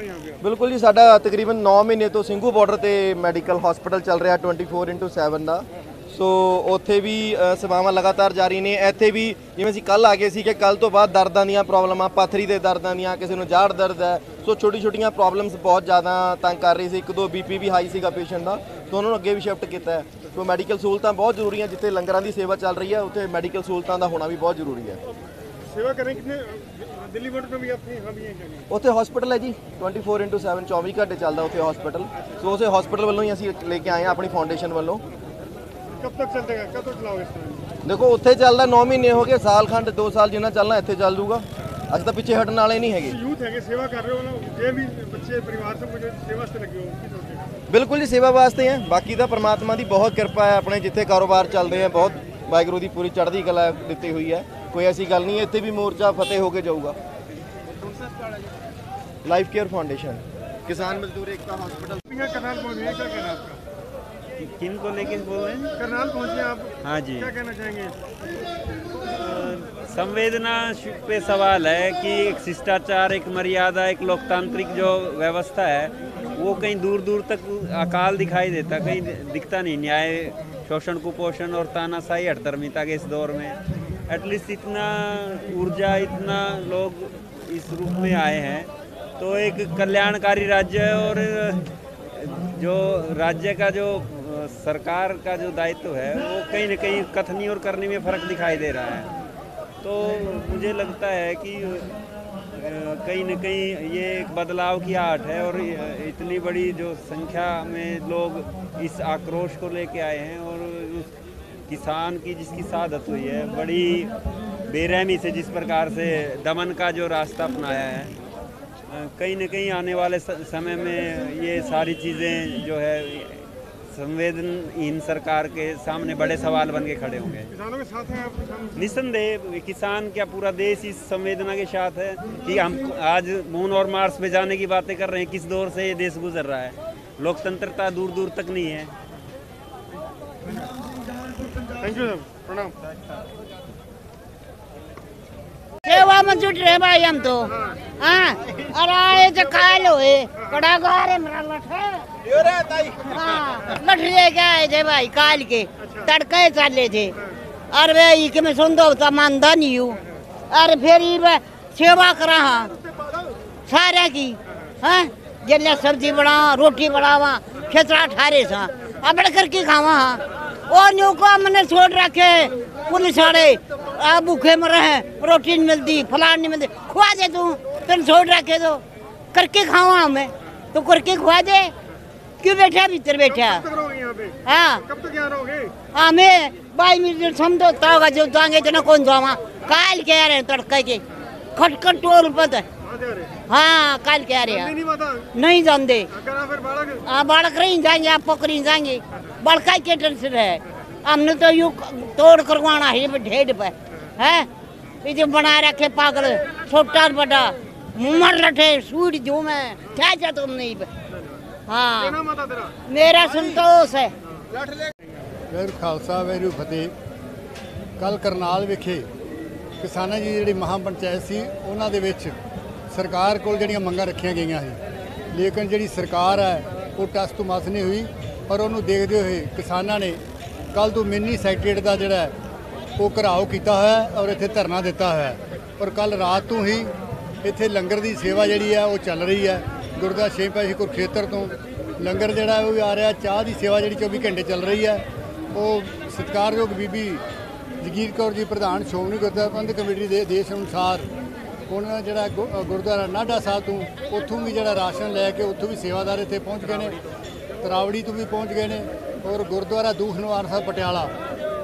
रहे हैं यहाँ पे? बिल्कुल जी, साडा तकरीबन 9 महीने तो ਸਿੰਘੂ ਬਾਰਡਰ ਤੇ ਮੈਡੀਕਲ ਹਸਪੀਟਲ ਚੱਲ ਰਿਹਾ 24/7 ਦਾ। ਸੋ ਉੱਥੇ ਵੀ ਸੇਵਾਵਾਂ ਲਗਾਤਾਰ ਜਾਰੀ ਨੇ। ਇੱਥੇ ਵੀ ਜਿਵੇਂ ਅਸੀਂ ਕੱਲ ਆ ਗਏ ਸੀ ਕਿ ਕੱਲ ਤੋਂ ਬਾਅਦ ਦਰਦਾਂ ਦੀਆਂ ਪ੍ਰੋਬਲਮਾਂ, ਪੱਥਰੀ ਦੇ ਦਰਦਾਂ ਦੀਆਂ, ਕਿਸੇ ਨੂੰ ਜਾੜ ਦਰਦ ਹੈ, ਸੋ ਛੋਟੀਆਂ ਪ੍ਰੋਬਲਮਸ ਬਹੁਤ ਜ਼ਿਆਦਾ ਤੰਗ ਕਰ ਰਹੀ ਸੀ। 1-2 BP ਵੀ ਹਾਈ ਸੀਗਾ ਪੇਸ਼ੈਂਟ ਦਾ, ਸੋ ਉਹਨਾਂ ਨੂੰ ਅੱਗੇ ਵੀ ਸ਼ਿਫਟ ਕੀਤਾ ਹੈ। ਸੋ ਮੈਡੀਕਲ ਸਹੂਲਤਾਂ ਬਹੁਤ ਜ਼ਰੂਰੀ ਹੈ। ਜਿੱਥੇ ਲੰਗਰਾਂ ਦੀ ਸੇਵਾ ਚੱਲ ਰਹੀ ਹੈ ਉੱਥੇ ਮੈਡੀਕਲ ਸਹੂਲਤਾਂ ਦਾ ਹੋਣਾ ਵੀ ਬਹੁਤ ਜ਼ਰੂਰੀ ਹੈ। सेवा करें कितने दिल्ली बॉर्डर पे भी आपके यहाँ भी हैं? ਉੱਥੇ ਹਸਪੀਟਲ ਹੈ ਜੀ 24/7 24 ਘੰਟੇ ਚੱਲਦਾ ਉੱਥੇ ਹਸਪੀਟਲ। ਸੋ ਉਸੇ ਹਸਪੀਟਲ ਵੱਲੋਂ ਹੀ ਅਸੀਂ ਲੈ ਕੇ ਆਏ ਹਾਂ ਆਪਣੀ ਫਾਊਂਡੇਸ਼ਨ ਵੱਲੋਂ। कब तक चलतेगा, कब तक चलाओगे इस टाइम? देखो उत्थे चलदा 9 महीने हो गए, साल खंड 2 साल जिन्ना चलना इत्थे चल जूगा। अस तो पिछे हटने वाले नहीं है। यूथ है सेवा कर रहे हो ना, ये भी बच्चे परिवार से मुझे सेवा से लगे हो, की सोचते हैं? बिल्कुल जी, सेवा वास्ते हैं। बाकी तो परमात्मा की बहुत कृपा है, अपने जिथे कारोबार चलते हैं बहुत वाहिगुरू की पूरी चढ़ती कला दी हुई है। कोई ऐसी गल नहीं है। इत्थे भी मोर्चा फतेह होके जाऊगा। लाइफ केयर फाउंडेशन, किसान मजदूर एकता हॉस्पिटल। करनाल पहुँचे हैं, क्या कहना है आपका? किन को लेके बोल रहे हैं? करनाल पहुँचे आप? हाँ जी। क्या कहना चाहेंगे? संवेदना पे सवाल है कि एक शिष्टाचार, एक मर्यादा, एक लोकतांत्रिक जो व्यवस्था है वो कहीं दूर दूर तक अकाल दिखाई देता, कहीं दिखता नहीं। न्याय, शोषण, कुपोषण और तानाशाही हठधर्मिता के इस दौर में एटलीस्ट इतना ऊर्जा, इतना लोग इस रूप में आए हैं तो एक कल्याणकारी राज्य है। और जो राज्य का जो सरकार का जो दायित्व है वो कहीं न कहीं कथनी और करने में फ़र्क दिखाई दे रहा है। तो मुझे लगता है कि कहीं न कहीं ये एक बदलाव की आट है। और इतनी बड़ी जो संख्या में लोग इस आक्रोश को लेके आए हैं और उस किसान की जिसकी शहादत हुई है, बड़ी बेरहमी से जिस प्रकार से दमन का जो रास्ता अपनाया है, कहीं न कहीं आने वाले समय में ये सारी चीज़ें जो है संवेदनहीन सरकार के सामने बड़े सवाल बन के खड़े होंगे। किसानों के साथ हैं आप? निस्संदेह किसान क्या पूरा देश इस संवेदना के साथ है कि हम आज मून और मार्स पे जाने की बातें कर रहे हैं। किस दौर से ये देश गुजर रहा है, लोकतंत्रता दूर दूर तक नहीं है। थैंक यू सर, प्रणाम। सेवा में जुट रहे भाई हम तो। हाँ, और आए तो काल हुए कड़ा गारे मेरा लठ लठिए क्या आए थे भाई काल के तड़के चले थे। और वे ये कि मैं सुन दो तो मानदा नहीं हूँ। और फिर ये सेवा करा सारे की। हाँ, जल्ला सब्जी बना, रोटी बनावा, खेतरा ठारे सा अब करके खावा। और न्यू को मैंने छोड़ रखे पुलिस वाले भूखे मर रहे हैं, रोटी नहीं मिलती, फलान नहीं मिलती। खुआ दे तू, तेन छोड़ रखे तो करके खावा हमें तो करके खुआ दे। क्यों बैठा भीतर बैठा? कब तक रहोगे यहाँ पे? हाँ, कब तक यहाँ रहोगे? हमें भाई मिनट समझौता होगा जो जाएंगे जना कौन जावा। काल कह रहे हैं तड़के के खटखट टोल पत। हाँ, काल कह रहे हैं नहीं जानते। हाँ, बालक रही जाएंगे, आप पकड़ी जाएंगे। बड़का के टेंशन है, हमने तो यूँ तोड़ करवाना है ढेड पे है। ये जो बना रखे पागल छोटा बड़ा मर लठे सूट जो मैं क्या चाहता तुम नहीं पे। हाँ, मेरा संतोष है। ਵੈਰੂ ਖਾਲਸਾ ਵੈਰੂ ਫਤਿਹ। ਕੱਲ ਕਰਨਾਲ ਵਿਖੇ ਕਿਸਾਨਾਂ ਦੀ ਜਿਹੜੀ ਮਹਾਂ ਪੰਚਾਇਤ ਸੀ ਉਹਨਾਂ ਦੇ ਵਿੱਚ ਸਰਕਾਰ ਕੋਲ ਜਿਹੜੀਆਂ ਮੰਗਾਂ ਰੱਖੀਆਂ ਗਈਆਂ ਸੀ, ਲੇਕਿਨ ਜਿਹੜੀ ਸਰਕਾਰ ਹੈ ਉਹ ਟਸ ਤੋਂ ਮਸ ਨਹੀਂ ਹੋਈ। ਪਰ ਉਹਨੂੰ ਦੇਖਦੇ ਹੋਏ ਕਿਸਾਨਾਂ ਨੇ ਕੱਲ ਤੋਂ ਮਿੰਨੀ ਸੈਕਟਰੀਏਟ ਦਾ ਜਿਹੜਾ ਉਹ ਘਰਾਓ ਕੀਤਾ ਹੋਇਆ ਔਰ ਇੱਥੇ ਧਰਨਾ ਦਿੱਤਾ ਹੋਇਆ। ਔਰ ਕੱਲ ਰਾਤ ਤੋਂ ਹੀ ਇੱਥੇ ਲੰਗਰ ਦੀ ਸੇਵਾ ਜਿਹੜੀ ਹੈ ਉਹ ਚੱਲ ਰਹੀ ਹੈ। ਗੁਰਦੁਆਰਾ ਛੇ ਪਾਤਸ਼ਾਹੀ ਕੁਰੂਖੇਤਰ ਤੋਂ ਲੰਗਰ ਜਿਹੜਾ ਉਹ ਵੀ ਆ ਰਿਹਾ। ਚਾਹ ਦੀ ਸੇਵਾ ਜਿਹੜੀ 24 ਘੰਟੇ ਚੱਲ ਰਹੀ ਹੈ। ਉਹ ਸਤਿਕਾਰਯੋਗ ਬੀਬੀ ਜਗੀਰ ਕੌਰ ਜੀ ਪ੍ਰਧਾਨ ਸ਼੍ਰੋਮਣੀ ਗੁਰਦੁਆਰਾ ਪ੍ਰਬੰਧਕ ਕਮੇਟੀ ਦੇ ਆਦੇਸ਼ ਅਨੁਸਾਰ ਹੁਣ ਜਿਹੜਾ ਗੁਰਦੁਆਰਾ ਨਾਢਾ ਸਾਹਿਬ ਤੋਂ ਉੱਥੋਂ ਵੀ ਜਿਹੜਾ ਰਾਸ਼ਨ ਲੈ ਕੇ ਉੱਥੋਂ ਵੀ ਸੇਵਾਦਾਰ ਇੱਥੇ ਪਹੁੰਚ ਗਏ ਨੇ। ਤਰਾਵੜੀ ਤੋਂ ਵੀ ਪਹੁੰਚ ਗਏ ਨੇ। ਔਰ ਗੁਰਦੁਆਰਾ ਦੂਖ ਨਿਵਾਰਨ ਸਾਹਿਬ ਪਟਿਆਲਾ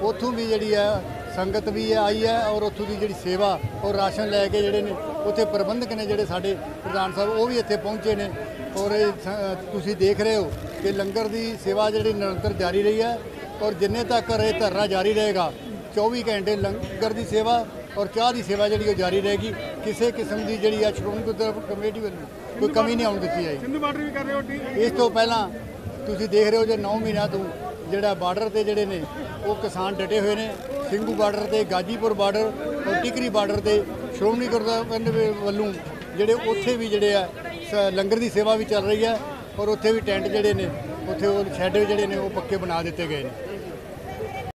ਉੱਥੋਂ ਵੀ ਜਿਹੜੀ ਹੈ ਸੰਗਤ ਵੀ ਆਈ ਹੈ। ਔਰ ਉੱਥੋਂ ਦੀ ਜਿਹੜੀ ਸੇਵਾ ਔਰ ਰਾਸ਼ਨ ਲੈ ਕੇ ਜਿਹੜੇ ਨੇ ਉੱਥੇ ਪ੍ਰਬੰਧਕ ਨੇ ਜਿਹੜੇ ਸਾਡੇ ਪ੍ਰਧਾਨ ਸਾਹਿਬ ਉਹ ਵੀ ਇੱਥੇ ਪਹੁੰਚੇ ਨੇ। ਔਰ ਤੁਸੀਂ ਦੇਖ ਰਹੇ ਹੋ ਕਿ ਲੰਗਰ ਦੀ ਸੇਵਾ ਜਿਹੜੀ ਨਿਰੰਤਰ ਜਾਰੀ ਰਹੀ ਹੈ। ਔਰ ਜਿੰਨੇ ਤੱਕ ਇਹ ਧਰਨਾ ਜਾਰੀ ਰਹੇਗਾ 24 ਘੰਟੇ ਲੰਗਰ ਦੀ ਸੇਵਾ ਔਰ ਚਾਹ ਦੀ ਸੇਵਾ ਜਿਹੜੀ ਉਹ ਜਾਰੀ ਰਹੇਗੀ। ਕਿਸੇ ਕਿਸਮ ਦੀ ਜਿਹੜੀ ਆ ਸ਼੍ਰੋਮਣੀ ਗੁਰਦੁਆਰਾ ਕਮੇਟੀ ਵੱਲੋਂ ਕੋਈ ਕਮੀ ਨਹੀਂ ਆਉਣ ਦਿੱਤੀ ਜਾਏਗੀ। ਸਿੰਧੂ ਬਾਰਡਰ ਵੀ ਕਰ ਰਹੇ ਹੋ? ਇਸ ਤੋਂ ਪਹਿਲਾਂ ਤੁਸੀਂ ਦੇਖ ਰਹੇ ਹੋ ਜੇ 9 ਮਹੀਨਿਆਂ ਤੋਂ ਜਿਹੜਾ ਬਾਰਡਰ ਤੇ ਜਿਹੜੇ ਨੇ ਉਹ ਕਿਸਾਨ ਡਟੇ ਹੋਏ ਨੇ। ਸਿੰਘੂ ਬਾਰਡਰ ਤੇ, ਗਾਜੀਪੁਰ ਬਾਰਡਰ ਔਰ ਟਿਕਰੀ ਬਾਰਡਰ ਤੇ ਸ਼੍ਰੋਮਣੀ ਗੁਰਦੁਆਰਾ ਵੱਲੋਂ ਜਿਹੜੇ ਉੱਥੇ ਵੀ ਜਿਹੜੇ ਆ ਲੰਗਰ ਦੀ ਸੇਵਾ ਵੀ ਚੱਲ ਰਹੀ ਹੈ ਔਰ ਉੱਥੇ ਵੀ ਟੈਂਟ ਜਿਹੜੇ ਨੇ ਉੱਥੇ ਉਹ ਸ਼ੈੱਡ ਜਿਹੜੇ ਨੇ ਉਹ ਪੱਕੇ ਬਣਾ ਦਿੱਤੇ ਗਏ ਨੇ।